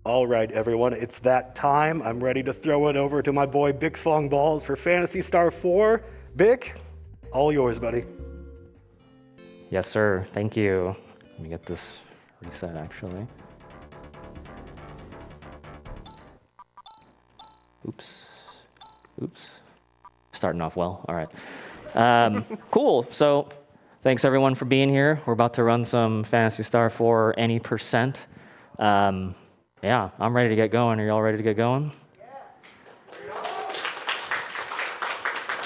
All right, everyone, it's that time. I'm ready to throw it over to my boy bichphuongballz for Phantasy Star 4. Bic, all yours, buddy. Yes, sir. Thank you. Let me get this reset, actually. Oops. Starting off well. All right. Cool. So thanks, everyone, for being here. We're about to run some Phantasy Star 4 any percent. Yeah, I'm ready to get going. Are y'all ready to get going? Yeah.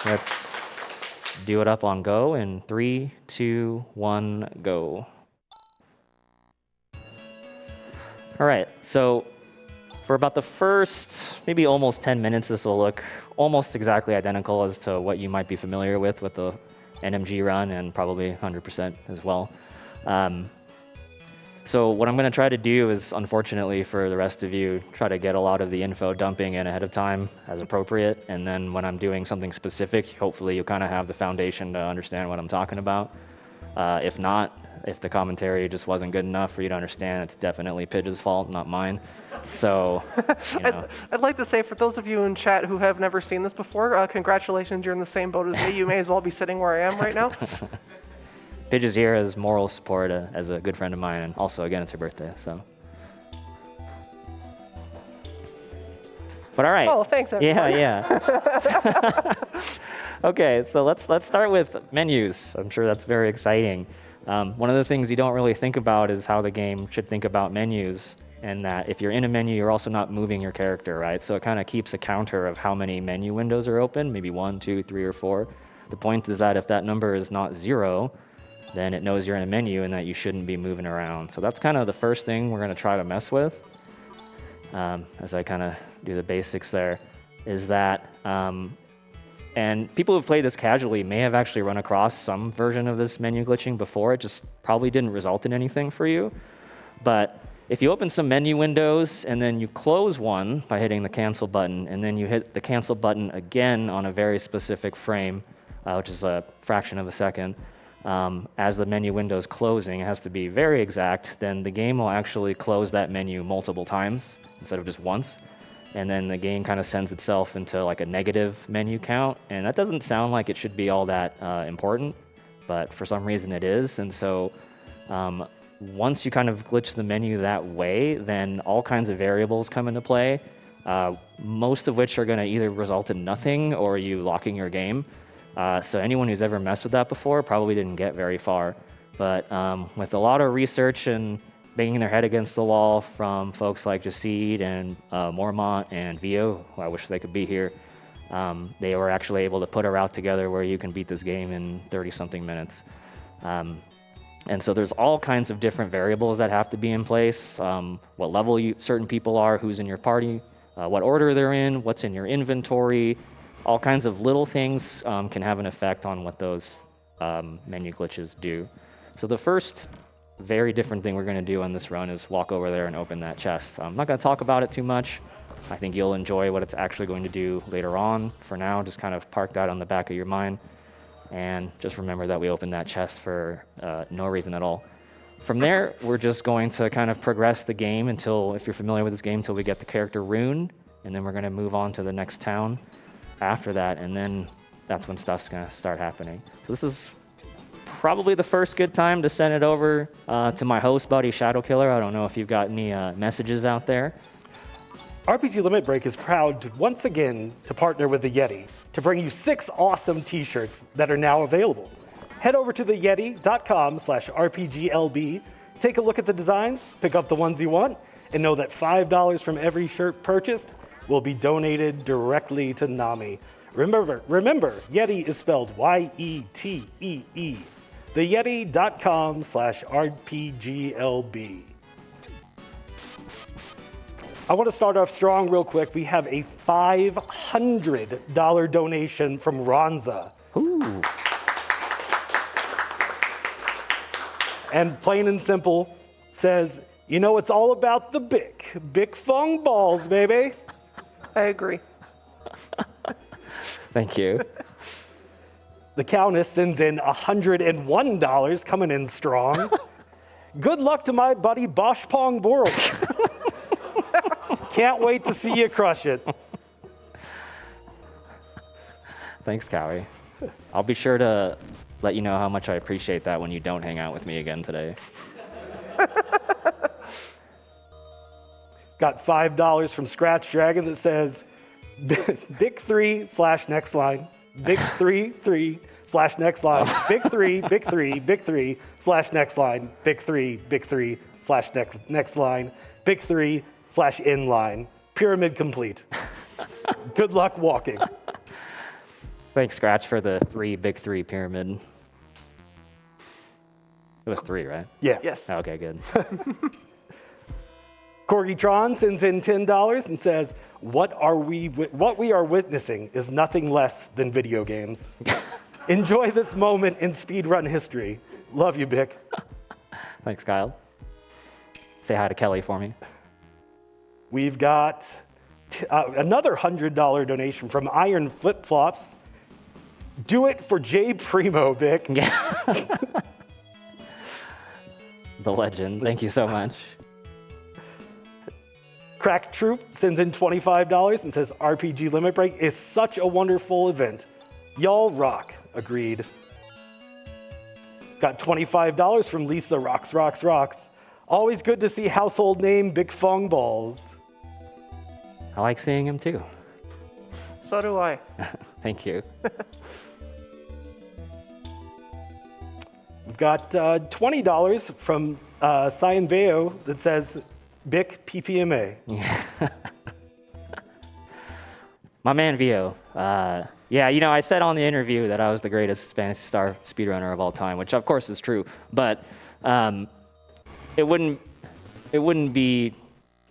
Let's do it up on go in 3, 2, 1, go. All right, so for about the first, maybe almost 10 minutes, this will look almost exactly identical as to what you might be familiar with the NMG run, and probably 100% as well. So what I'm going to try to do is, unfortunately for the rest of you, try to get a lot of the info dumping in ahead of time as appropriate, and then when I'm doing something specific, hopefully you kind of have the foundation to understand what I'm talking about. If not, if the commentary just wasn't good enough for you to understand, it's definitely Pidge's fault, not mine. So, you know. I'd like to say, for those of you in chat who have never seen this before, congratulations, you're in the same boat as me. You may as well be sitting where I am right now. Pidge is here as moral support, as a good friend of mine, and also, again, it's her birthday, so. But all right. Oh, thanks, everyone. Yeah. Okay, so let's start with menus. I'm sure that's very exciting. One of the things you don't really think about is how the game should think about menus, and that if you're in a menu, you're also not moving your character, right? So it kind of keeps a counter of how many menu windows are open, maybe 1, 2, 3, or 4. The point is that if that number is not 0, then it knows you're in a menu and that you shouldn't be moving around. So that's kind of the first thing we're going to try to mess with, as I kind of do the basics there, is that, and people who've played this casually may have actually run across some version of this menu glitching before. It just probably didn't result in anything for you. But if you open some menu windows and then you close one by hitting the cancel button, and then you hit the cancel button again on a very specific frame, which is a fraction of a second, as the menu window is closing, it has to be very exact, then the game will actually close that menu multiple times instead of just once. And then the game kind of sends itself into like a negative menu count. And that doesn't sound like it should be all that important, but for some reason it is. And so once you kind of glitch the menu that way, then all kinds of variables come into play, most of which are going to either result in nothing or you locking your game. So anyone who's ever messed with that before probably didn't get very far. But with a lot of research and banging their head against the wall from folks like Jacid and Mormont and Vio, who I wish they could be here, they were actually able to put a route together where you can beat this game in 30-something minutes. And so there's all kinds of different variables that have to be in place, what level certain people are, who's in your party, what order they're in, what's in your inventory. All kinds of little things can have an effect on what those menu glitches do. So the first very different thing we're going to do on this run is walk over there and open that chest. I'm not going to talk about it too much. I think you'll enjoy what it's actually going to do later on. For now, just kind of park that on the back of your mind. And just remember that we opened that chest for no reason at all. From there, we're just going to kind of progress the game until, if you're familiar with this game, until we get the character Rune. And then we're going to move on to the next town after that. And then that's when stuff's going to start happening. So this is probably the first good time to send it over to my host buddy, Shadow Killer. I don't know if you've got any messages out there. RPG Limit Break is proud to once again to partner with the Yeti to bring you 6 awesome t-shirts that are now available. Head over to theyeti.com/RPGLB, take a look at the designs, pick up the ones you want, and know that $5 from every shirt purchased will be donated directly to NAMI. Remember, Yeti is spelled Y-E-T-E-E. theyeti.com/RPGLB. I want to start off strong real quick. We have a $500 donation from Ronza. Ooh. And plain and simple says, you know, it's all about the bichphuongballz, baby. I agree. Thank you. The Countess sends in $101, coming in strong. Good luck to my buddy bichphuongballz. Can't wait to see you crush it. Thanks, Cowie. I'll be sure to let you know how much I appreciate that when you don't hang out with me again today. Got $5 from Scratch Dragon that says, Big 3 / next line. Big 3 3 / next line. Big 3 Big 3 Big 3 / next line. Big 3 Big 3 / next line. Big 3 / inline. Pyramid complete. Good luck walking. Thanks, Scratch, for the big three pyramid. It was 3, right? Yeah. Yes. Okay, good. Corgitron sends in $10 and says, what we are witnessing is nothing less than video games. Enjoy this moment in speedrun history. Love you, Bick. Thanks, Kyle. Say hi to Kelly for me. We've got another $100 donation from Iron Flip Flops. Do it for J Primo, Bick. Yeah. The legend. Thank you so much. Crack Troop sends in $25 and says RPG Limit Break is such a wonderful event. Y'all rock. Agreed. Got $25 from Lisa Rocks Rocks Rocks. Always good to see household name bichphuongballz. I like seeing him too. So do I. Thank you. We've got $20 from Cyan Veo that says Bic PPMA. My man Vio. Yeah, I said on the interview that I was the greatest Phantasy Star speedrunner of all time, which of course is true. But it wouldn't be.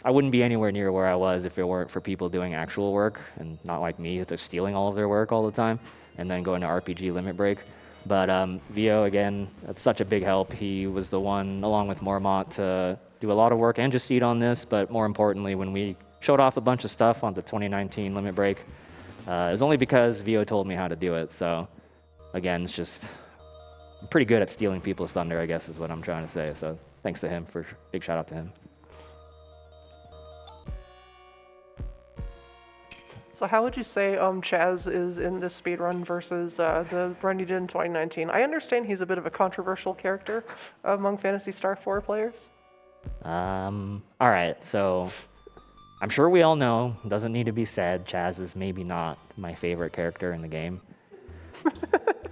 I wouldn't be anywhere near where I was if it weren't for people doing actual work and not like me, just stealing all of their work all the time and then going to RPG Limit Break. But Vio, again, that's such a big help. He was the one, along with Mormont, to do a lot of work and just seed on this. But more importantly, when we showed off a bunch of stuff on the 2019 Limit Break, it was only because Vio told me how to do it. So again, it's just I'm pretty good at stealing people's thunder, I guess is what I'm trying to say. So thanks to him, big shout out to him. So how would you say Chaz is in this speedrun versus the run you did in 2019? I understand he's a bit of a controversial character among Phantasy Star 4 players. All right, so I'm sure we all know, doesn't need to be said, Chaz is maybe not my favorite character in the game.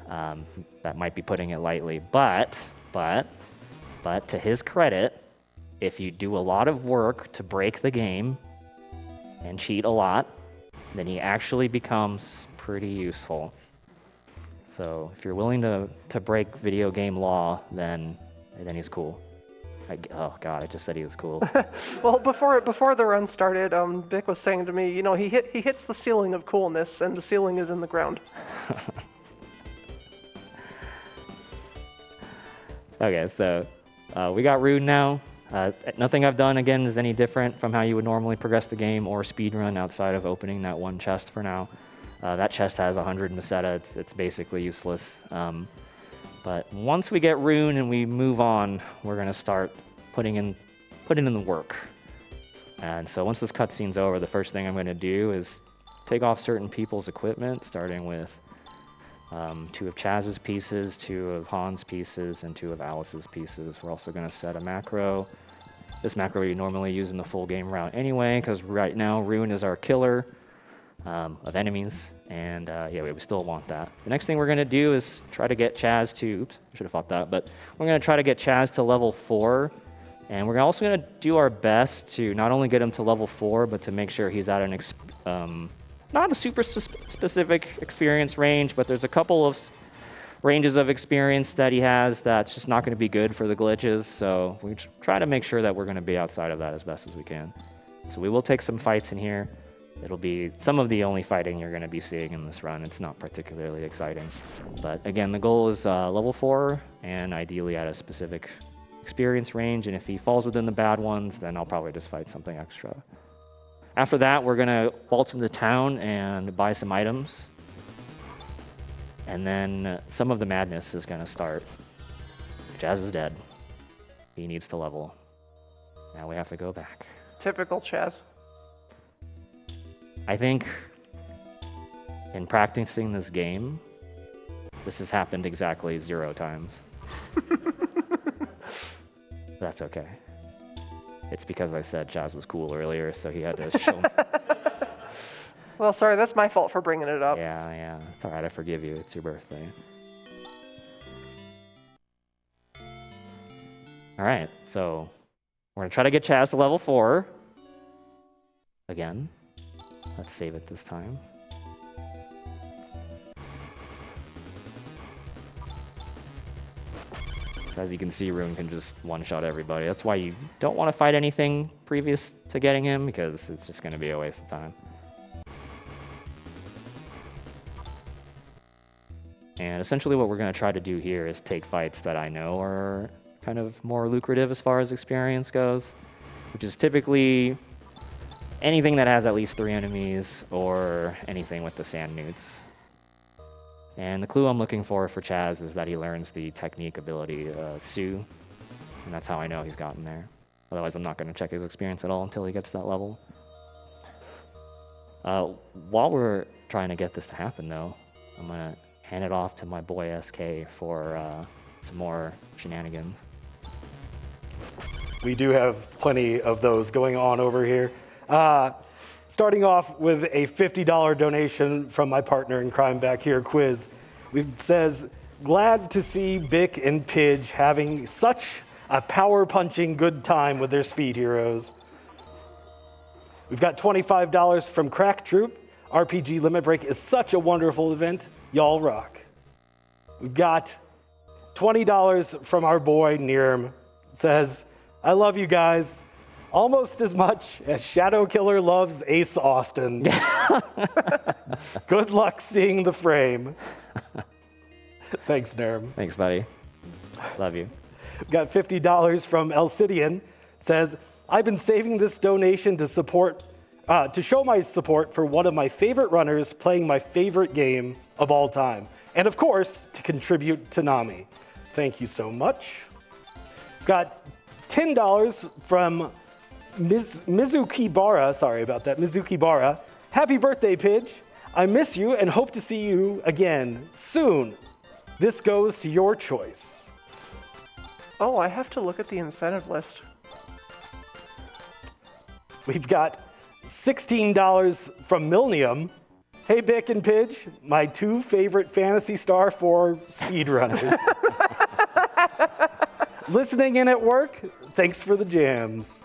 That might be putting it lightly, but to his credit, if you do a lot of work to break the game and cheat a lot, then he actually becomes pretty useful. So if you're willing to break video game law, then he's cool. Oh God, I just said he was cool. Well, before the run started, Vic was saying to me, he hits the ceiling of coolness, and the ceiling is in the ground. Okay, so we got Rude now. Nothing I've done, again, is any different from how you would normally progress the game or speedrun outside of opening that one chest for now. That chest has 100 Meseta. It's basically useless. But once we get Rune and we move on, we're going to start putting in the work. And so once this cutscene's over, the first thing I'm going to do is take off certain people's equipment, starting with 2 of Chaz's pieces, 2 of Han's pieces, and 2 of Alice's pieces. We're also going to set a macro. This macro you normally use in the full game route anyway, because right now Rune is our killer of enemies, and yeah, we still want that. The next thing we're going to do is try to get Chaz to, oops, I should have thought that, but we're going to try to get Chaz to level 4, and we're also going to do our best to not only get him to level 4, but to make sure he's at an not a super specific experience range, but there's a couple of ranges of experience that he has that's just not going to be good for the glitches. So we try to make sure that we're going to be outside of that as best as we can. So we will take some fights in here. It'll be some of the only fighting you're going to be seeing in this run. It's not particularly exciting. But again, the goal is level 4 and ideally at a specific experience range. And if he falls within the bad ones, then I'll probably just fight something extra. After that, we're going to waltz into town and buy some items. And then some of the madness is going to start. Chaz is dead. He needs to level. Now we have to go back. Typical Chaz. I think in practicing this game, this has happened exactly 0 times. That's okay. It's because I said Chaz was cool earlier, so he had to show me. Well, sorry, that's my fault for bringing it up. Yeah. It's all right. I forgive you. It's your birthday. All right. So we're going to try to get Chaz to level 4. Again. Let's save it this time. So as you can see, Rune can just one-shot everybody. That's why you don't want to fight anything previous to getting him, because it's just going to be a waste of time. And essentially what we're going to try to do here is take fights that I know are kind of more lucrative as far as experience goes, which is typically anything that has at least 3 enemies or anything with the sand newts. And the clue I'm looking for Chaz is that he learns the technique ability, Sue, and that's how I know he's gotten there. Otherwise, I'm not going to check his experience at all until he gets to that level. While we're trying to get this to happen, though, I'm going to hand it off to my boy SK for some more shenanigans. We do have plenty of those going on over here. Starting off with a $50 donation from my partner in crime back here, Quiz. It says, glad to see Bick and Pidge having such a power-punching good time with their speed heroes. We've got $25 from Crack Troop. RPG Limit Break is such a wonderful event. Y'all rock. We've got $20 from our boy Nirm. It says, I love you guys almost as much as Shadow Killer loves Ace Austin. Good luck seeing the frame. Thanks, Nirm. Thanks, buddy. Love you. We've got $50 from Elcidian. Says, I've been saving this donation to show my support for one of my favorite runners playing my favorite game of all time. And of course, to contribute to Nami. Thank you so much. We've got $10 from Mizuki Bara. Sorry about that, Mizuki Bara. Happy birthday, Pidge. I miss you and hope to see you again soon. This goes to your choice. Oh, I have to look at the incentive list. We've got $16 from Millennium. Hey, Bick and Pidge, my 2 favorite Phantasy Star 4 speedrunners. Listening in at work, thanks for the jams.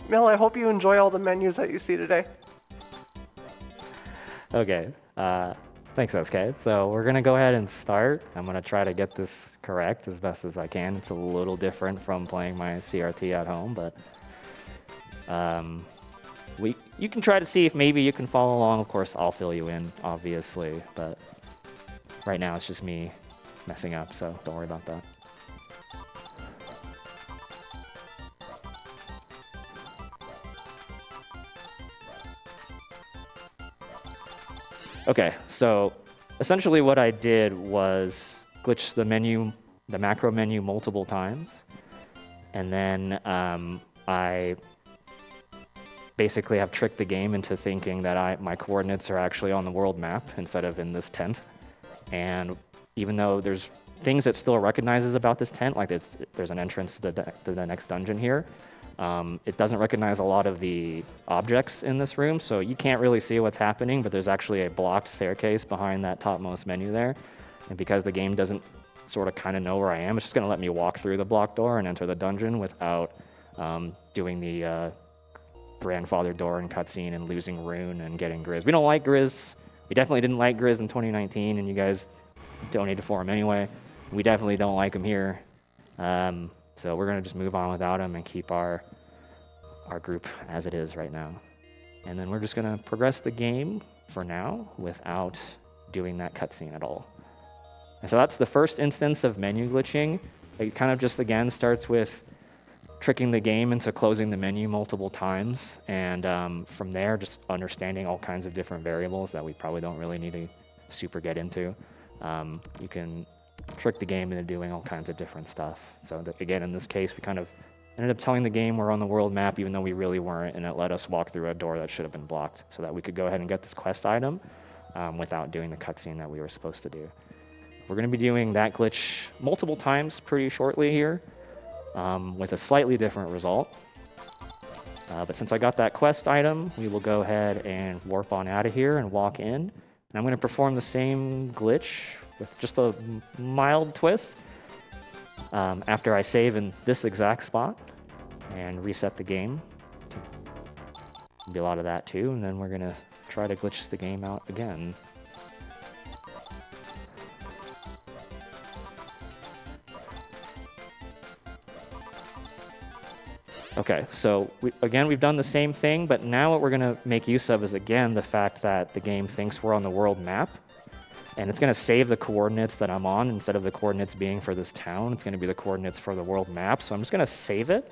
Mel, I hope you enjoy all the menus that you see today. Okay. Thanks, SK. So we're going to go ahead and start. I'm going to try to get this correct as best as I can. It's a little different from playing my CRT at home, but you can try to see if maybe you can follow along. Of course, I'll fill you in, obviously, but right now it's just me messing up, so don't worry about that. Okay, so essentially what I did was glitch the macro menu multiple times, and then I basically have tricked the game into thinking that my coordinates are actually on the world map instead of in this tent. And even though there's things it still recognizes about this tent, like there's an entrance to the next dungeon here, it doesn't recognize a lot of the objects in this room, so you can't really see what's happening, but there's actually a blocked staircase behind that topmost menu there. And because the game doesn't sort of kind of know where I am, it's just going to let me walk through the blocked door and enter the dungeon without doing the grandfather door and cutscene and losing Rune and getting Grizz. We don't like Grizz. We definitely didn't like Grizz in 2019, and you guys donated for him anyway. We definitely don't like him here. So we're going to just move on without him and keep our group as it is right now. And then we're just going to progress the game for now without doing that cutscene at all. And so that's the first instance of menu glitching. It kind of just, again, starts with tricking the game into closing the menu multiple times. And from there, just understanding all kinds of different variables that we probably don't really need to super get into. You can trick the game into doing all kinds of different stuff. So that, again, in this case, we kind of ended up telling the game we're on the world map even though we really weren't, and it let us walk through a door that should have been blocked so that we could go ahead and get this quest item without doing the cutscene that we were supposed to do. We're going to be doing that glitch multiple times pretty shortly here with a slightly different result. But since I got that quest item, we will go ahead and warp on out of here and walk in. And I'm going to perform the same glitch with just a mild twist after I save in this exact spot and reset the game. There'll be a lot of that too, and then we're going to try to glitch the game out again. Okay, so we've done the same thing, but now what we're going to make use of is, again, the fact that the game thinks we're on the world map, and it's going to save the coordinates that I'm on. Instead of the coordinates being for this town, it's going to be the coordinates for the world map, so I'm just going to save it.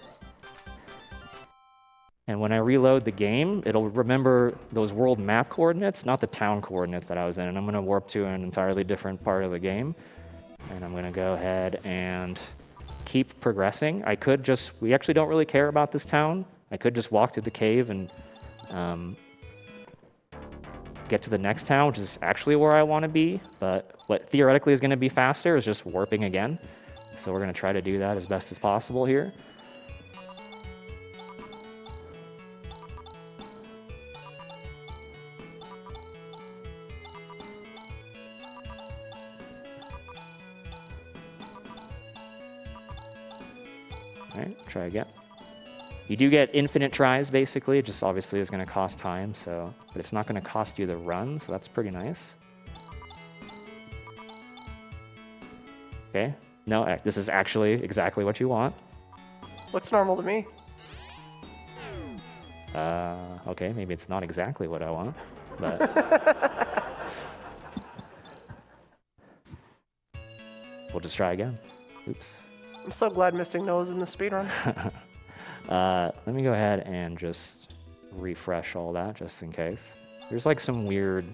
And when I reload the game, it'll remember those world map coordinates, not the town coordinates that I was in, and I'm going to warp to an entirely different part of the game, and I'm going to go ahead and keep progressing. We actually don't really care about this town. I could just walk through the cave and get to the next town, which is actually where I want to be, but what theoretically is going to be faster is just warping again. So we're going to try to do that as best as possible here. All right, try again. You do get infinite tries, basically. It just obviously is going to cost time, but it's not going to cost you the run, so that's pretty nice. Okay, no, this is actually exactly what you want. Looks normal to me. Okay, maybe it's not exactly what I want, but we'll just try again. Oops. I'm so glad Mystic knows in the speedrun. Let me go ahead and just refresh all that just in case. There's like some weird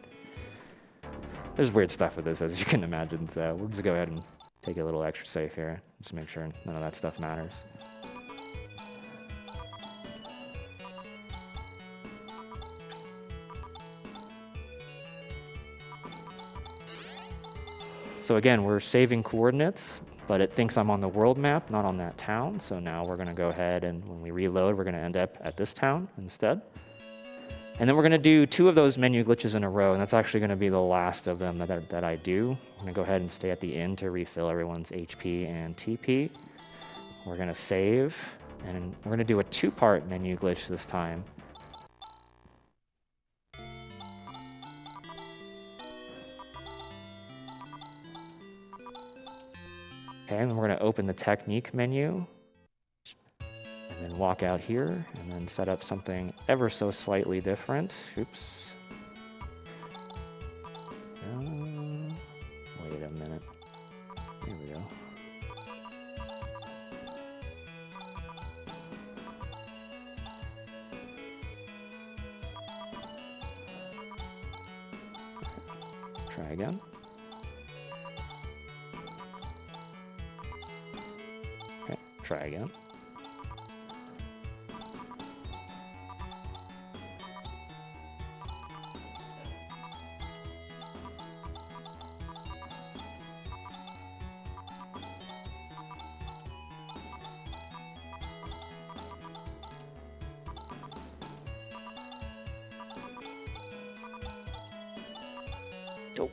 stuff with this, as you can imagine, so we'll just go ahead and take it a little extra safe here. Just make sure none of that stuff matters. So again, we're saving coordinates, but it thinks I'm on the world map, not on that town. So now we're going to go ahead and when we reload, we're going to end up at this town instead. And then we're going to do 2 of those menu glitches in a row, and that's actually going to be the last of them that I do. I'm going to go ahead and stay at the end to refill everyone's HP and TP. We're going to save, and we're going to do a 2-part menu glitch this time. Okay, and then we're going to open the technique menu, and then walk out here, and then set up something ever so slightly different. Oops. Wait a minute. Here we go. Try again. Okay, try again. Oh.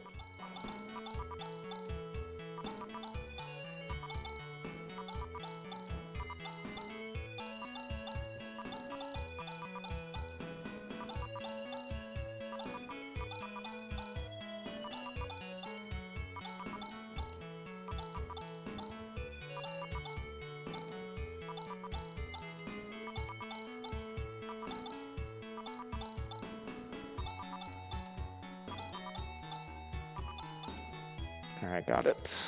All right, got it.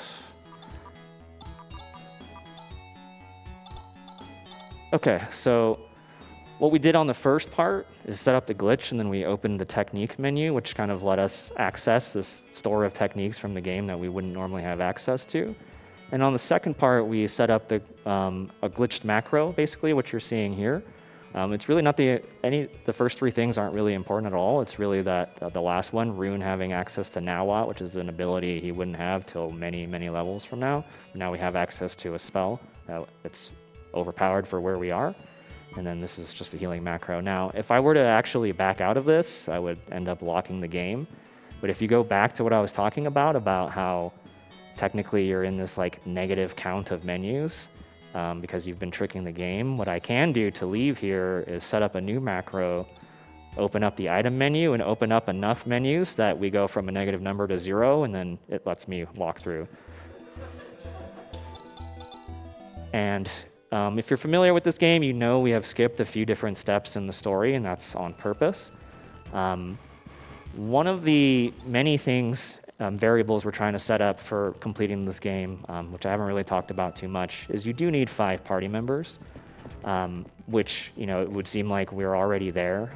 Okay, so what we did on the first part is set up the glitch, and then we opened the technique menu, which kind of let us access this store of techniques from the game that we wouldn't normally have access to. And on the second part, we set up a glitched macro, basically what you're seeing here. It's really not the first three things aren't really important at all. It's really that the last one, Rune having access to Nawat, which is an ability he wouldn't have till many, many levels from now. Now we have access to a spell that's overpowered for where we are. And then this is just a healing macro. Now, if I were to actually back out of this, I would end up locking the game. But if you go back to what I was talking about how technically you're in this like negative count of menus, because you've been tricking the game. What I can do to leave here is set up a new macro, open up the item menu, and open up enough menus that we go from a negative number to 0, and then it lets me walk through. And if you're familiar with this game, you know we have skipped a few different steps in the story, and that's on purpose. One of the many things variables we're trying to set up for completing this game, which I haven't really talked about too much, is you do need 5 party members, which it would seem like we're already there,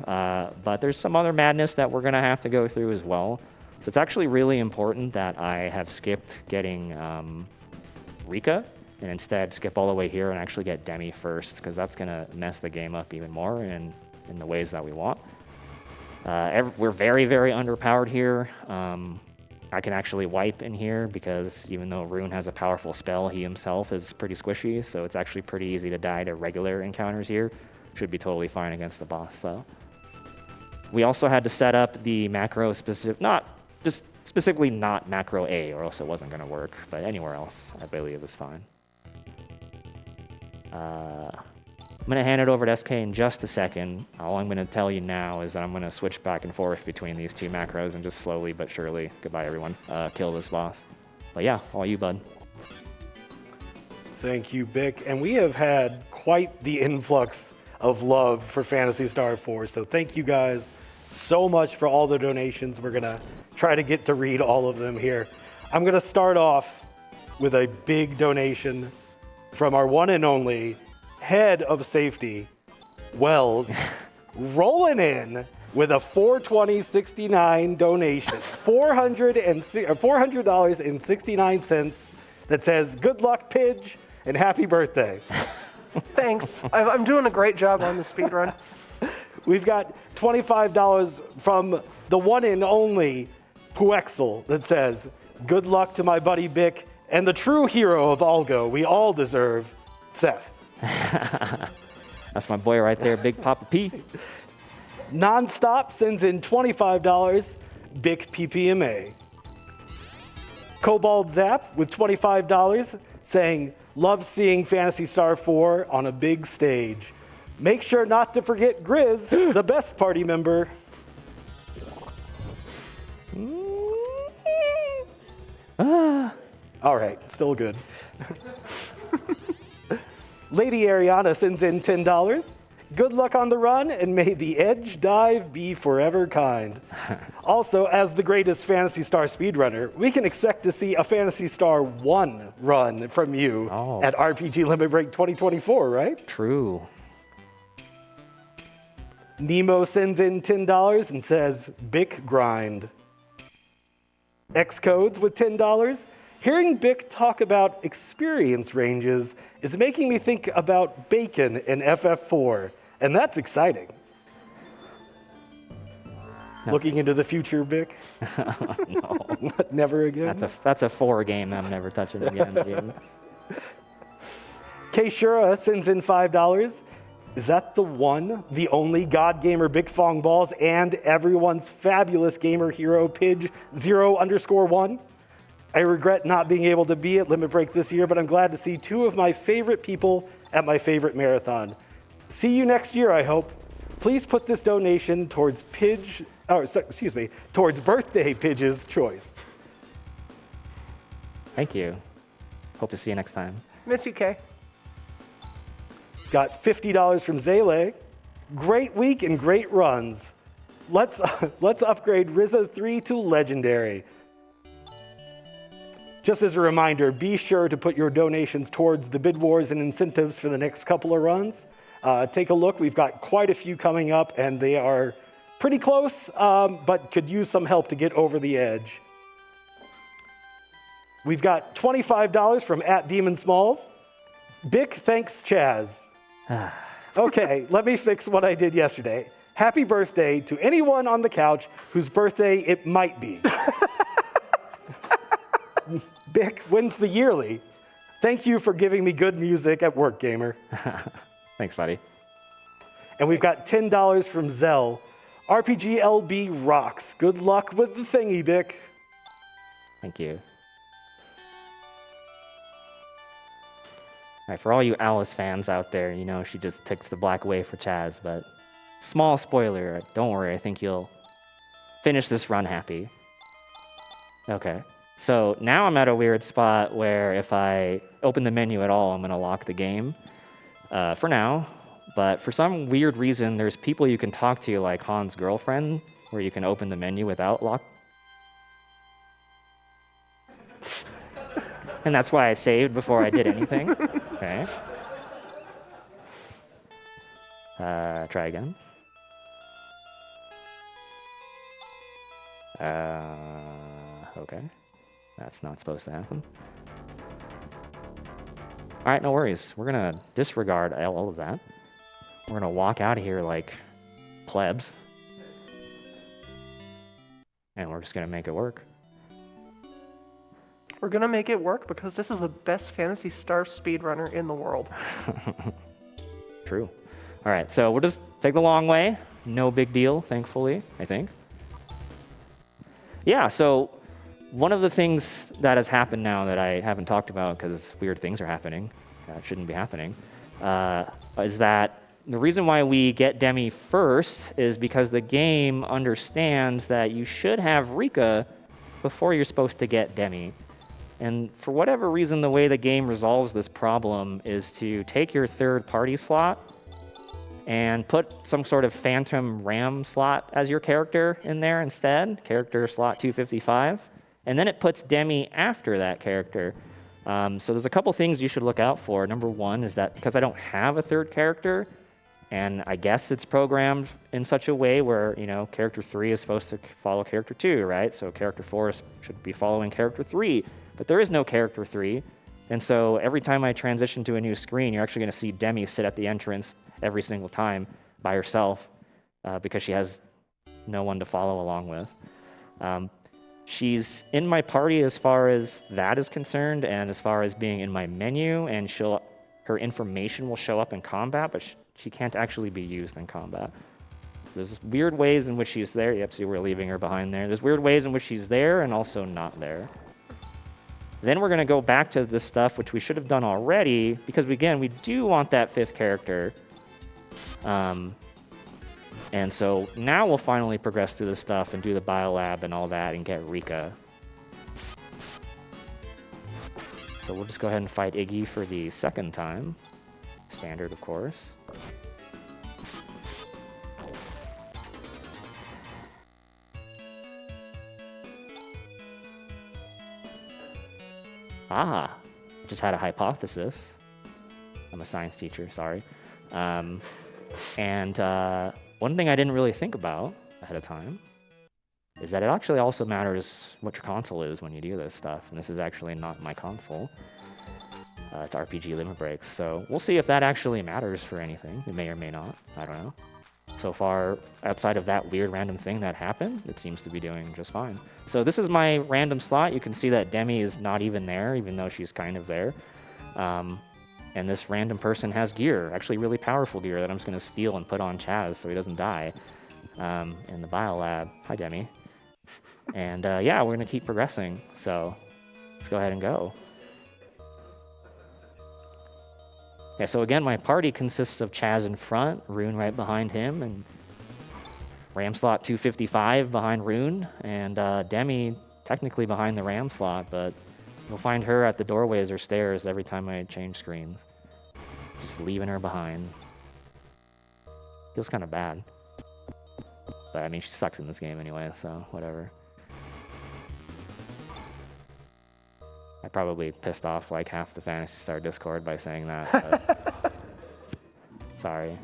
but there's some other madness that we're going to have to go through as well. So it's actually really important that I have skipped getting Rika and instead skip all the way here and actually get Demi first, because that's going to mess the game up even more in the ways that we want. We're very, very underpowered here. I can actually wipe in here because even though Rune has a powerful spell, he himself is pretty squishy, so it's actually pretty easy to die to regular encounters here. Should be totally fine against the boss though. We also had to set up the macro specifically not macro A, or else it wasn't going to work, but anywhere else I believe is fine. I'm going to hand it over to SK in just a second. All I'm going to tell you now is that I'm going to switch back and forth between these two macros and just slowly but surely, goodbye everyone, kill this boss. But yeah, all you, bud. Thank you, Bic. And we have had quite the influx of love for Phantasy Star 4, so thank you guys so much for all the donations. We're going to try to get to read all of them here. I'm going to start off with a big donation from our one and only head of safety, Wells, rolling in with a $420.69 donation, $400.69 that says, "Good luck, Pidge, and happy birthday." Thanks. I'm doing a great job on the speedrun. We've got $25 from the one and only Puexel that says, "Good luck to my buddy Bic and the true hero of Algo we all deserve, Seth." That's my boy right there, Big Papa P. Nonstop sends in $25, Bic PPMA. Cobalt Zap with $25 saying, "Love seeing Phantasy Star 4 on a big stage. Make sure not to forget Grizz, the best party member." All right, still good. Lady Ariana sends in $10. "Good luck on the run, and may the edge dive be forever kind." Also, as the greatest Phantasy Star speedrunner, we can expect to see a Phantasy Star 1 run from you at RPG Limit Break 2024, right? True. Nemo sends in $10 and says, "Bic grind." Xcodes with $10. "Hearing Bic talk about experience ranges is making me think about bacon in FF4, and that's exciting." No. Looking into the future, Bic? No. Never again? That's a 4 game I'm never touching again. K-Shura sends in $5. "Is that the one, the only God Gamer bichphuongballz and everyone's fabulous gamer hero Pidge 0_1? I regret not being able to be at Limit Break this year, but I'm glad to see 2 of my favorite people at my favorite marathon. See you next year, I hope. Please put this donation towards towards birthday Pidge's choice." Thank you. Hope to see you next time. Miss you, Kay. Got $50 from Zele. "Great week and great runs. Let's upgrade Rizza 3 to Legendary." Just as a reminder, be sure to put your donations towards the bid wars and incentives for the next couple of runs. Take a look. We've got quite a few coming up, and they are pretty close, but could use some help to get over the edge. We've got $25 from @DemonSmalls. Bic thanks Chaz. Okay, let me fix what I did yesterday. Happy birthday to anyone on the couch whose birthday it might be. Bic wins the yearly. Thank you for giving me good music at work, gamer. Thanks, buddy. And we've got $10 from Zell. RPGLB rocks. Good luck with the thingy, Bic. Thank you. All right, for all you Alice fans out there, you know she just takes the black away for Chaz, but small spoiler, don't worry, I think you'll finish this run happy. Okay, so now I'm at a weird spot where if I open the menu at all, I'm gonna lock the game for now, but for some weird reason, there's people you can talk to like Han's girlfriend, where you can open the menu without lock. And that's why I saved before I did anything. Okay. Try again. Okay. That's not supposed to happen. All right, no worries. We're gonna disregard all of that. We're gonna walk out of here like plebs. And we're just gonna make it work. We're gonna make it work because this is the best Phantasy Star speedrunner in the world. True. All right, so we'll just take the long way. No big deal, thankfully, I think. Yeah, so one of the things that has happened now that I haven't talked about because weird things are happening, that shouldn't be happening, is that the reason why we get Demi first is because the game understands that you should have Rika before you're supposed to get Demi. And for whatever reason, the way the game resolves this problem is to take your third-party slot and put some sort of phantom RAM slot as your character in there instead, character slot 255, and then it puts Demi after that character. So there's a couple things you should look out for. Number one is that because I don't have a third character, and I guess it's programmed in such a way where, you know, character 3 is supposed to follow character 2, right? So character 4 should be following character 3. But there is no character 3, and so every time I transition to a new screen, you're actually going to see Demi sit at the entrance every single time by herself because she has no one to follow along with. She's in my party as far as that is concerned, and as far as being in my menu, and her information will show up in combat, but she can't actually be used in combat. So there's weird ways in which she's there. Yep, see, we're leaving her behind there. There's weird ways in which she's there and also not there. Then we're going to go back to this stuff, which we should have done already, because again, we do want that fifth character. And so now we'll finally progress through this stuff and do the biolab and all that and get Rika. So we'll just go ahead and fight Iggy for the second time. Standard, of course. Ah, just had a hypothesis. I'm a science teacher, sorry. And one thing I didn't really think about ahead of time is that it actually also matters what your console is when you do this stuff. And this is actually not my console. It's RPG Limit Breaks. So we'll see if that actually matters for anything. It may or may not. I don't know. So far, outside of that weird random thing that happened, it seems to be doing just fine. So this is my random slot. You can see that Demi is not even there, even though she's kind of there. And this random person has gear, actually really powerful gear that I'm just going to steal and put on Chaz so he doesn't die in the biolab. Hi, Demi. And yeah, we're going to keep progressing. So let's go ahead and go. Yeah, so again, my party consists of Chaz in front, Rune right behind him, and Ram slot 255 behind Rune, and Demi technically behind the Ram slot, but you'll find her at the doorways or stairs every time I change screens. Just leaving her behind. Feels kind of bad. But I mean, she sucks in this game anyway, so whatever. I probably pissed off like half the Phantasy Star Discord by saying that, but sorry.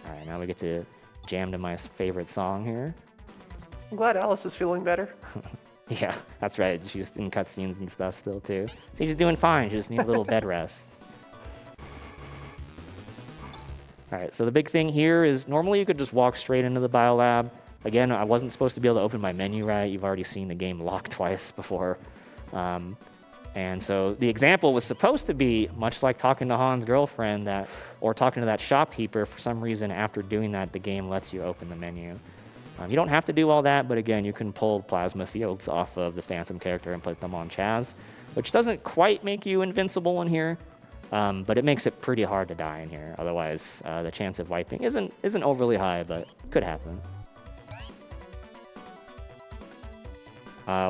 All right, now we get to jam to my favorite song here. I'm glad Alice is feeling better. Yeah, that's right. She's in cutscenes and stuff still too. So she's doing fine. She just needs a little bed rest. All right, so the big thing here is normally you could just walk straight into the biolab. Again, I wasn't supposed to be able to open my menu right. You've already seen the game lock twice before. And so the example was supposed to be much like talking to Han's girlfriend or talking to that shopkeeper. For some reason, after doing that, the game lets you open the menu. You don't have to do all that, but again, you can pull plasma fields off of the Phantom character and put them on Chaz, which doesn't quite make you invincible in here, but it makes it pretty hard to die in here. Otherwise, the chance of wiping isn't overly high, but could happen.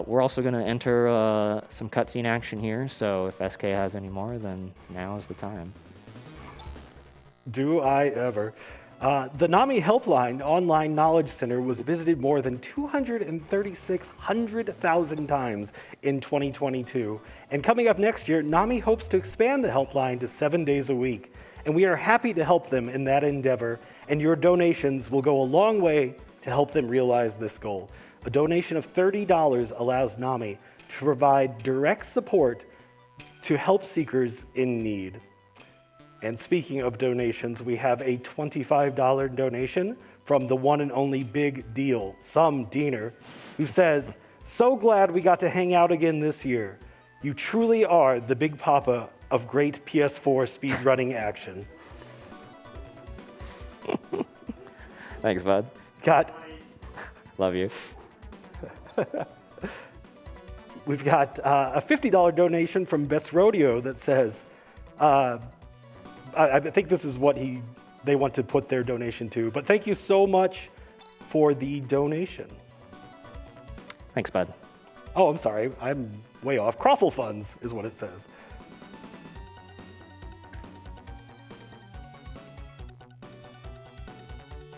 We're also going to enter some cutscene action here, so if SK has any more, then now is the time. Do I ever? The NAMI Helpline Online Knowledge Center was visited more than 236,000 times in 2022. And coming up next year, NAMI hopes to expand the helpline to 7 days a week. And we are happy to help them in that endeavor, and your donations will go a long way to help them realize this goal. A donation of $30 allows NAMI to provide direct support to help seekers in need. And speaking of donations, we have a $25 donation from the one and only Big Deal, Some Diener, who says, "So glad we got to hang out again this year. You truly are the Big Papa of great PS4 speedrunning action." Thanks, bud. Love you. We've got a $50 donation from Best Rodeo that says, I think this is what they want to put their donation to, but thank you so much for the donation. Thanks, bud. Oh, I'm sorry, I'm way off. Croffle Funds is what it says.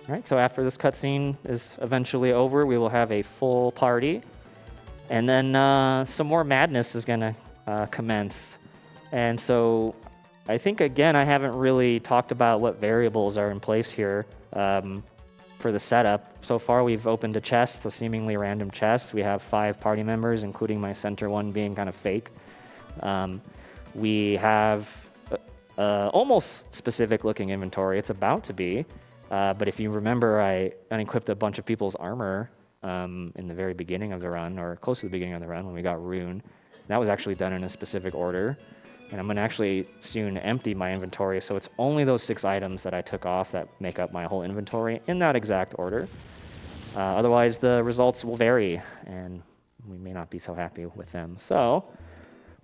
All right, so after this cutscene is eventually over, we will have a full party, and then some more madness is gonna commence. And so I think, again, I haven't really talked about what variables are in place here for the setup. So far, we've opened a chest, a seemingly random chest. We have 5 party members, including my center one being kind of fake. We have almost specific looking inventory. It's about to be. But if you remember, I unequipped a bunch of people's armor in the very beginning of the run, or close to the beginning of the run when we got Rune. That was actually done in a specific order. And I'm going to actually soon empty my inventory, so it's only those 6 items that I took off that make up my whole inventory in that exact order. Otherwise, the results will vary, and we may not be so happy with them. So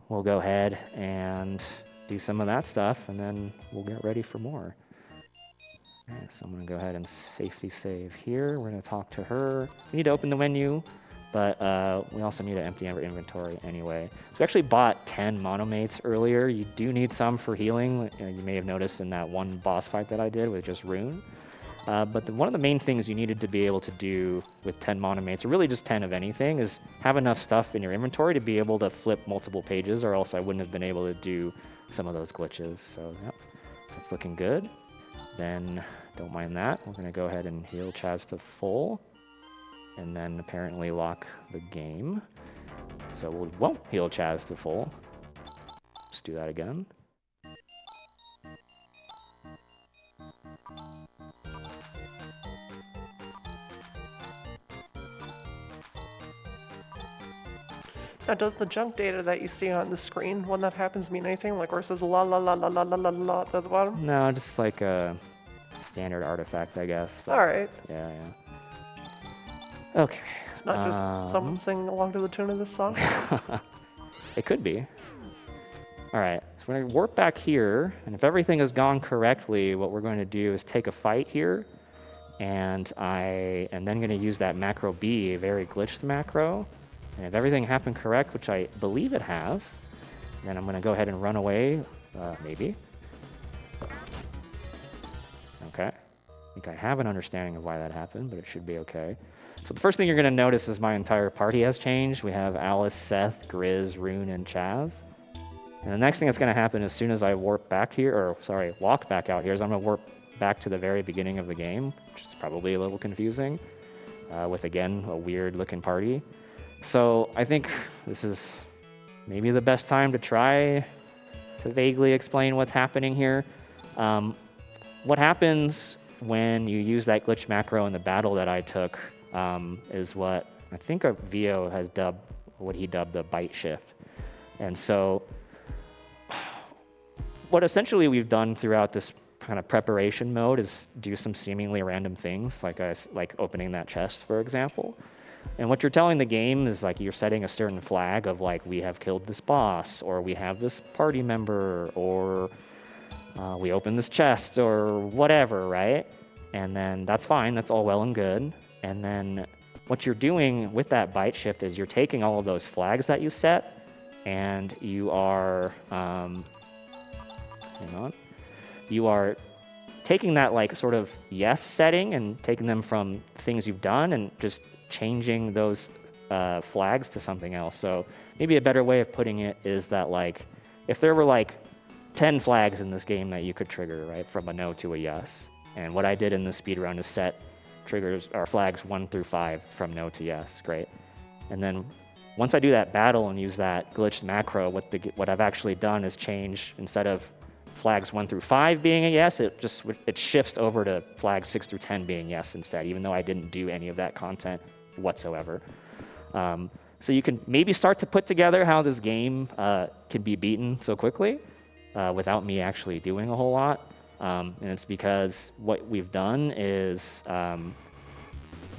we'll go ahead and do some of that stuff, and then we'll get ready for more. Okay, so I'm going to go ahead and safety save here. We're going to talk to her. We need to open the menu, but we also need to empty our inventory anyway. So we actually bought 10 monomates earlier. You do need some for healing. You may have noticed in that one boss fight that I did with just Rune. But one of the main things you needed to be able to do with 10 monomates, or really just 10 of anything, is have enough stuff in your inventory to be able to flip multiple pages, or else I wouldn't have been able to do some of those glitches. So yep, that's looking good. Then don't mind that. We're going to go ahead and heal Chaz to full, and then apparently lock the game. So we won't heal Chaz to full. Let's do that again. Now, does the junk data that you see on the screen when that happens mean anything? Like where it says la la la la la la la la at the bottom? No, just like a standard artifact, I guess. But All right. yeah. Okay. It's not just someone singing along to the tune of this song. It could be. All right, so we're going to warp back here, and if everything has gone correctly, what we're going to do is take a fight here, and I am then going to use that macro B, a very glitched macro, and if everything happened correct, which I believe it has, then I'm going to go ahead and run away, maybe. Okay, I think I have an understanding of why that happened, but it should be okay. So the first thing you're going to notice is my entire party has changed. We have Alice, Seth, Grizz, Rune, and Chaz. And the next thing that's going to happen as soon as I walk back out here, is I'm going to warp back to the very beginning of the game, which is probably a little confusing, with, again, a weird-looking party. So I think this is maybe the best time to try to vaguely explain what's happening here. What happens when you use that glitch macro in the battle that I took is what I think VO has dubbed, what he dubbed the bite shift. And so what essentially we've done throughout this kind of preparation mode is do some seemingly random things, like opening that chest, for example. And what you're telling the game is like you're setting a certain flag of like, we have killed this boss, or we have this party member, or we open this chest, or whatever, right? And then that's fine, that's all well and good. And then what you're doing with that bite shift is you're taking all of those flags that you set, and you are, you are taking that like sort of yes setting and taking them from things you've done and just changing those flags to something else. So maybe a better way of putting it is that like, if there were like 10 flags in this game that you could trigger, right, from a no to a yes. And what I did in the speedrun is set triggers or flags 1 through 5 from no to yes, great. And then once I do that battle and use that glitched macro, what I've actually done is change, instead of flags 1 through 5 being a yes, it shifts over to flags 6 through 10 being yes instead, even though I didn't do any of that content whatsoever. So you can maybe start to put together how this game can be beaten so quickly without me actually doing a whole lot. And it's because what we've done is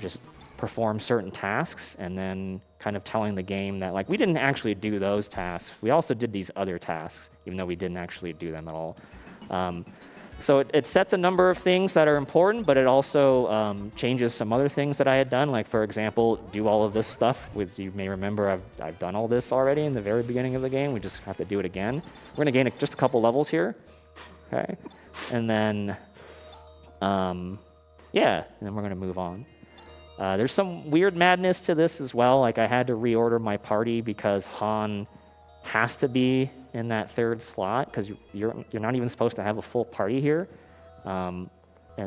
just perform certain tasks and then kind of telling the game that like we didn't actually do those tasks. We also did these other tasks, even though we didn't actually do them at all. So it sets a number of things that are important, but it also changes some other things that I had done. Like, for example, do all of this stuff with, you may remember I've done all this already in the very beginning of the game. We just have to do it again. We're gonna gain just a couple levels here, okay? And then, yeah, and then we're gonna move on. There's some weird madness to this as well. Like I had to reorder my party because Han has to be in that third slot because you're not even supposed to have a full party here. And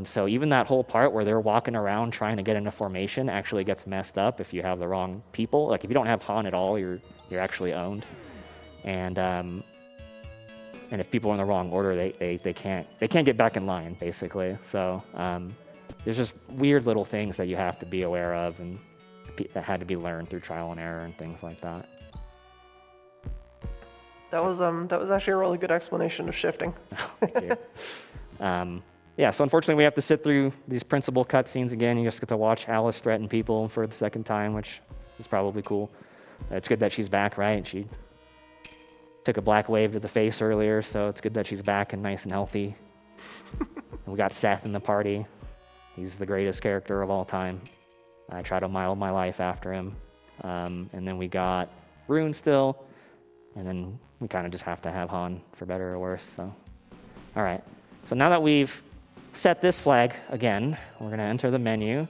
so even that whole part where they're walking around trying to get into formation actually gets messed up if you have the wrong people. Like if you don't have Han at all, you're actually owned. And if people are in the wrong order, they can't get back in line basically. So there's just weird little things that you have to be aware of and that had to be learned through trial and error and things like that. That was actually a really good explanation of shifting. Thank you. Yeah, so unfortunately we have to sit through these principal cutscenes again. You just get to watch Alice threaten people for the second time, which is probably cool. It's good that she's back, right? She took a black wave to the face earlier, so it's good that she's back and nice and healthy. We got Seth in the party. He's the greatest character of all time. I try to model my life after him. And then we got Rune still, and then we kind of just have to have Han for better or worse. So, all right. So now that we've set this flag again, we're gonna enter the menu,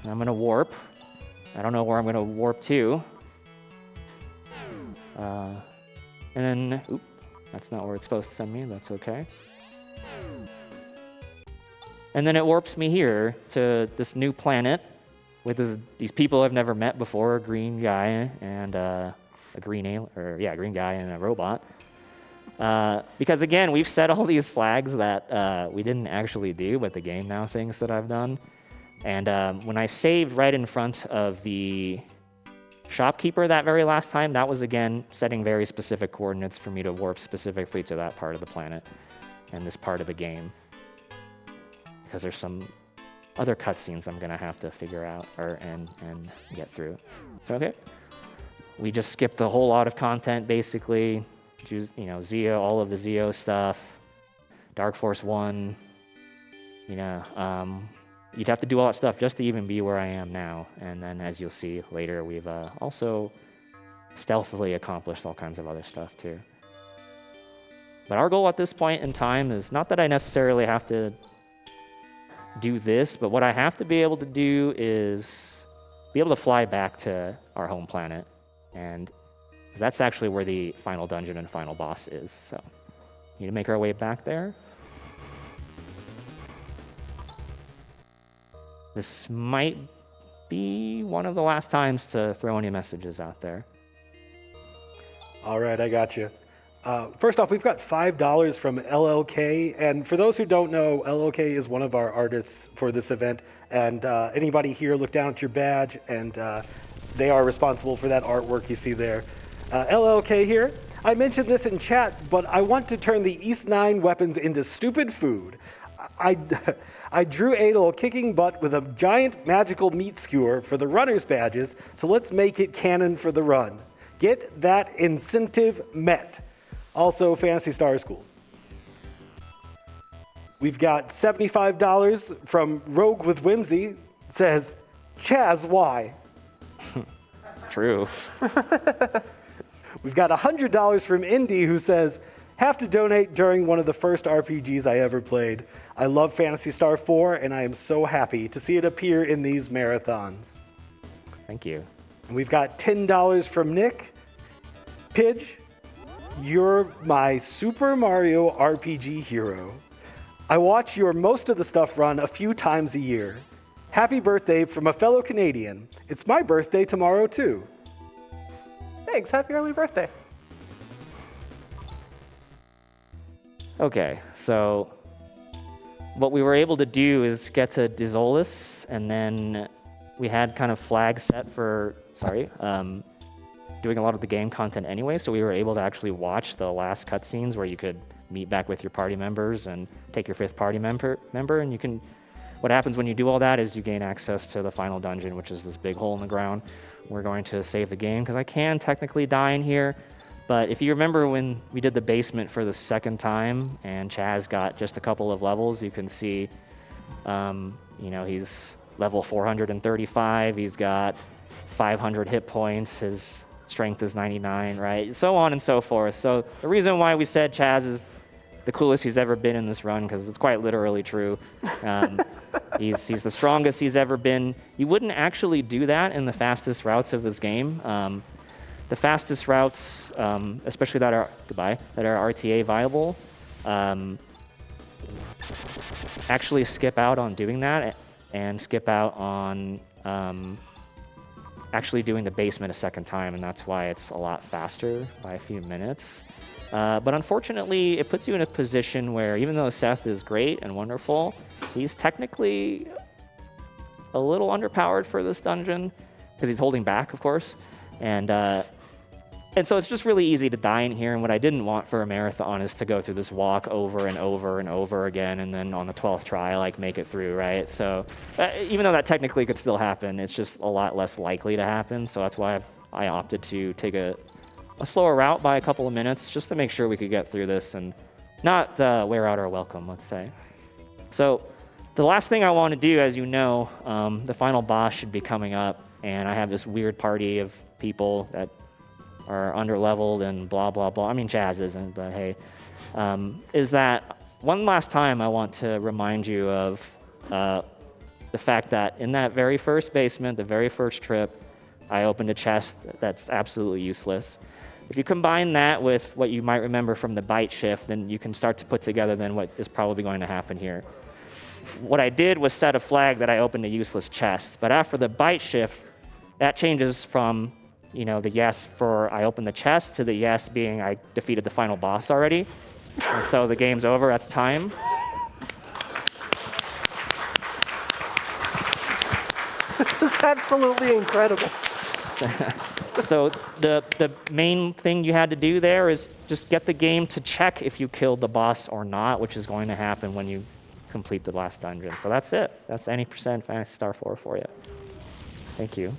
and I'm gonna warp. I don't know where I'm gonna warp to. And then, oop, that's not where it's supposed to send me. That's okay. And then it warps me here to this new planet with these people I've never met before, a green guy and a green guy and a robot. Because again, we've set all these flags that we didn't actually do, but the game now thinks that I've done. And when I saved right in front of the shopkeeper that very last time, that was again setting very specific coordinates for me to warp specifically to that part of the planet and this part of the game. Because there's some other cutscenes I'm gonna have to figure out and get through. Okay, we just skipped a whole lot of content basically. Zeo, all of the Zeo stuff, Dark Force 1. You'd have to do all that stuff just to even be where I am now. And then, as you'll see later, we've also stealthily accomplished all kinds of other stuff too. But our goal at this point in time is not that I necessarily have to do this, but what I have to be able to do is be able to fly back to our home planet, and that's actually where the final dungeon and final boss is. So need to make our way back there. This might be one of the last times to throw any messages out there. All right, I got you. First off, we've got $5 from LLK. And for those who don't know, LLK is one of our artists for this event. And anybody here, look down at your badge, and they are responsible for that artwork you see there. LLK here. I mentioned this in chat, but I want to turn the East 9 weapons into stupid food. I drew Adel kicking butt with a giant magical meat skewer for the runner's badges, so let's make it canon for the run. Get that incentive met. Also, Phantasy Star School. We've got $75 from Rogue with Whimsy. Says, Chaz, why? True. We've got $100 from Indy, who says, have to donate during one of the first RPGs I ever played. I love Phantasy Star 4, and I am so happy to see it appear in these marathons. Thank you. And we've got $10 from Nick. Pidge, you're my Super Mario RPG hero. I watch your most of the stuff run a few times a year. Happy birthday from a fellow Canadian. It's my birthday tomorrow, too. Thanks. Happy early birthday. Okay, so what we were able to do is get to Dizolis, and then we had kind of flags set for, doing a lot of the game content anyway, so we were able to actually watch the last cutscenes where you could meet back with your party members and take your 5th party member, and you can, what happens when you do all that is you gain access to the final dungeon, which is this big hole in the ground. We're going to save the game, because I can technically die in here, but if you remember when we did the basement for the second time and Chaz got just a couple of levels, you can see, he's level 435, he's got 500 hit points, his strength is 99, right? So on and so forth. So the reason why we said Chaz is the coolest he's ever been in this run, because it's quite literally true. He's the strongest he's ever been. You wouldn't actually do that in the fastest routes of this game. The fastest routes, especially that are RTA viable, actually skip out on doing that and skip out on actually doing the basement a second time, and that's why it's a lot faster by a few minutes. But unfortunately, it puts you in a position where even though Seth is great and wonderful, he's technically a little underpowered for this dungeon, because he's holding back, of course. And so it's just really easy to die in here, and what I didn't want for a marathon is to go through this walk over and over and over again, and then on the 12th try, make it through, right? So even though that technically could still happen, it's just a lot less likely to happen, so that's why I opted to take a slower route by a couple of minutes, just to make sure we could get through this and not wear out our welcome, let's say. So the last thing I want to do, as you know, the final boss should be coming up, and I have this weird party of people that are underleveled and blah, blah, blah. I mean, Chaz isn't, but hey. Is that one last time I want to remind you of the fact that in that very first basement, the very first trip, I opened a chest that's absolutely useless. If you combine that with what you might remember from the bite shift, then you can start to put together then what is probably going to happen here. What I did was set a flag that I opened a useless chest, but after the bite shift, that changes from the yes for I opened the chest to the yes being I defeated the final boss already. And so the game's over, that's time. This is absolutely incredible. So the main thing you had to do there is just get the game to check if you killed the boss or not, which is going to happen when you complete the last dungeon. So that's it. That's any percent Phantasy Star 4 for you. Thank you.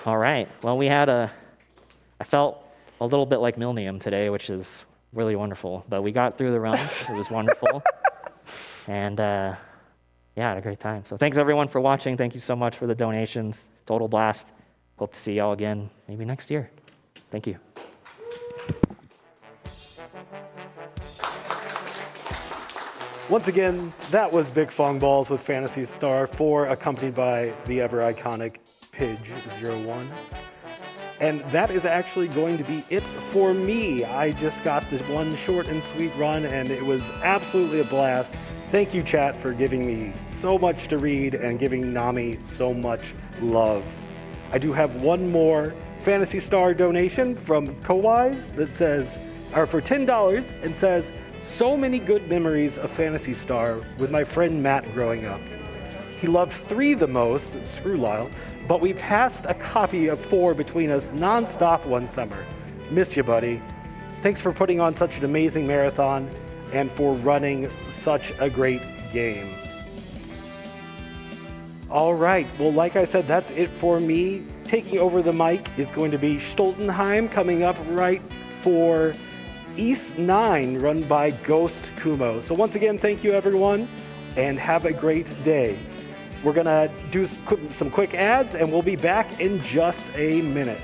All right. Well, I felt a little bit like Millennium today, which is really wonderful. But we got through the run. It was wonderful. And I had a great time. So thanks everyone for watching. Thank you so much for the donations. Total blast. Hope to see y'all again maybe next year. Thank you. Once again, that was bichphuongballz with Phantasy Star 4, accompanied by the ever iconic Pidge01. And that is actually going to be it for me. I just got this one short and sweet run, and it was absolutely a blast. Thank you, chat, for giving me so much to read and giving Nami so much love. I do have one more Phantasy Star donation from Kowise that says, or for $10, and says, so many good memories of Phantasy Star with my friend Matt growing up. He loved 3 the most, screw Lyle, but we passed a copy of 4 between us nonstop one summer. Miss you, buddy. Thanks for putting on such an amazing marathon and for running such a great game. All right, well, like I said, that's it for me. Taking over the mic is going to be Stoltenheim, coming up right for East 9, run by Ghost Kumo. So once again, thank you, everyone, and have a great day. We're going to do some quick ads, and we'll be back in just a minute.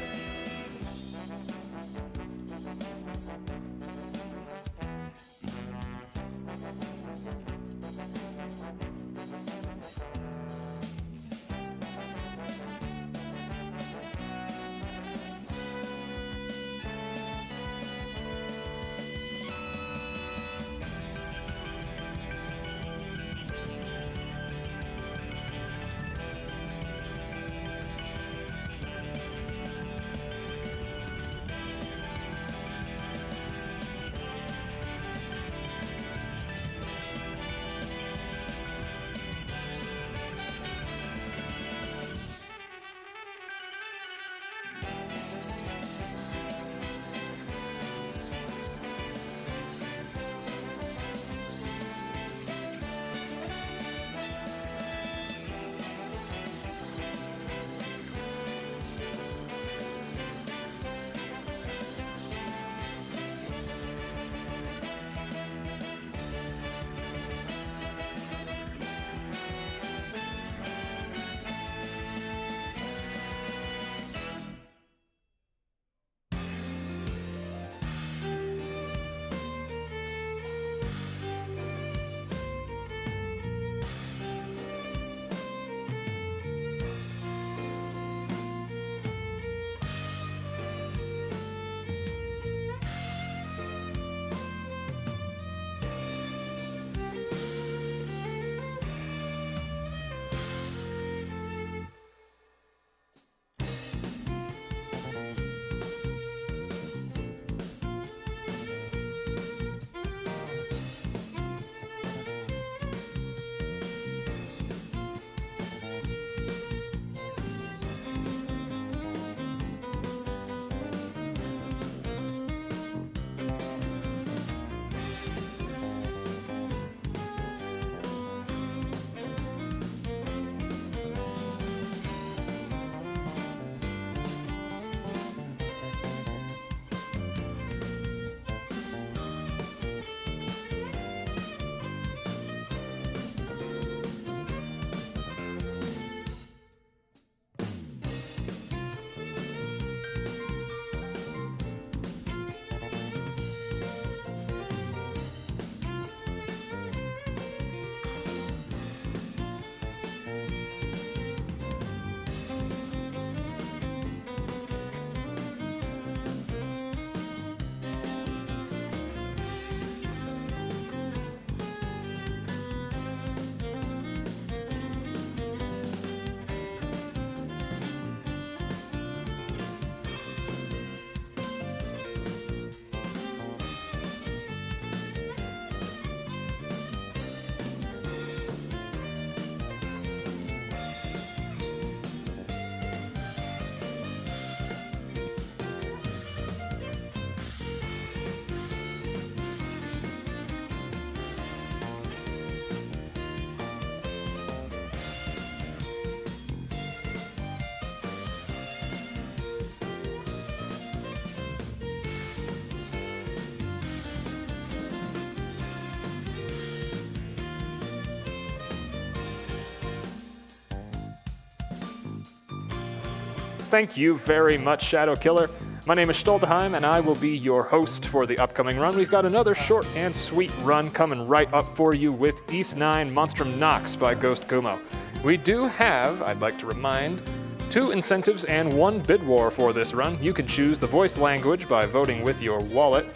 Thank you very much, Shadow Killer. My name is Stoltenheim, and I will be your host for the upcoming run. We've got another short and sweet run coming right up for you with East 9 Monstrum Nox by Ghost Kumo. We do have, I'd like to remind, 2 incentives and 1 bid war for this run. You can choose the voice language by voting with your wallet.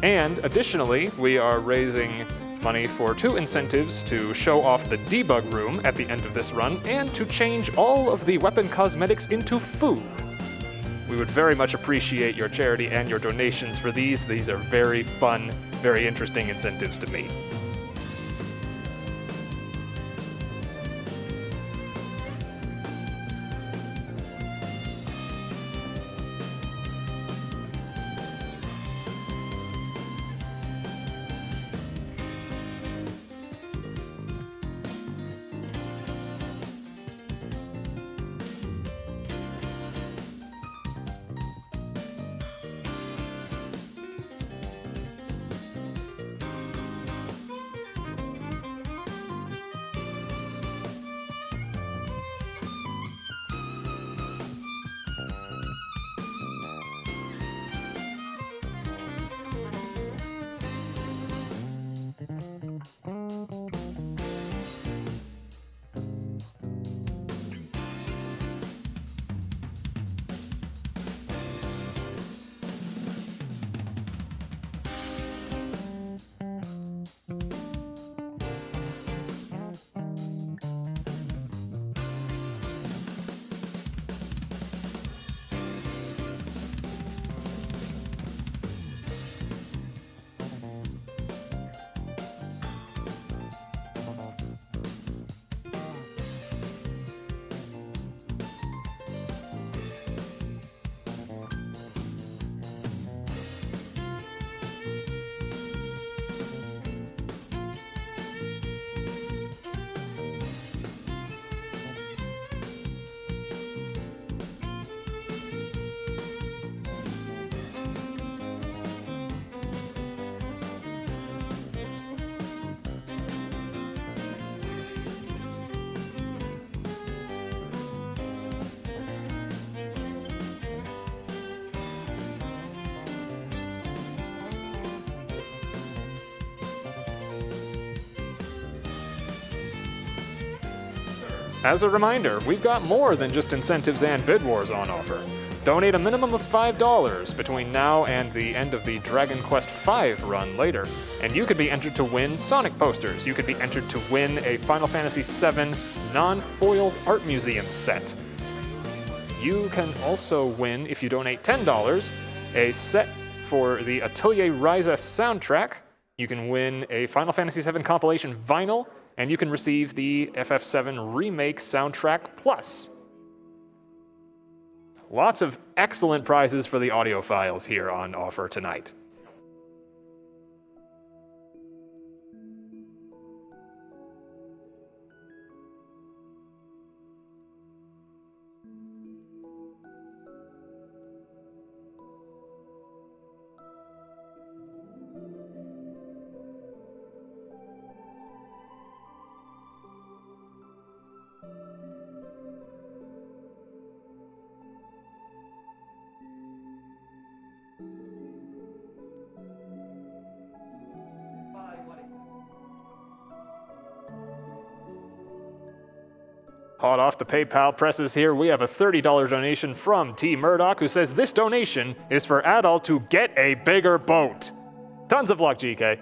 And additionally, we are raising money for 2 incentives to show off the debug room at the end of this run and to change all of the weapon cosmetics into food. We would very much appreciate your charity and your donations for these. These are very fun, very interesting incentives to meet. As a reminder, we've got more than just incentives and bid wars on offer. Donate a minimum of $5 between now and the end of the Dragon Quest V run later, and you could be entered to win Sonic posters. You could be entered to win a Final Fantasy VII non-foils art museum set. You can also win, if you donate $10, a set for the Atelier Ryza soundtrack. You can win a Final Fantasy VII compilation vinyl, and you can receive the FF7 Remake Soundtrack Plus. Lots of excellent prizes for the audiophiles here on offer tonight. Hot off the PayPal presses here, we have a $30 donation from T. Murdoch, who says this donation is for Adult to get a bigger boat. Tons of luck, GK.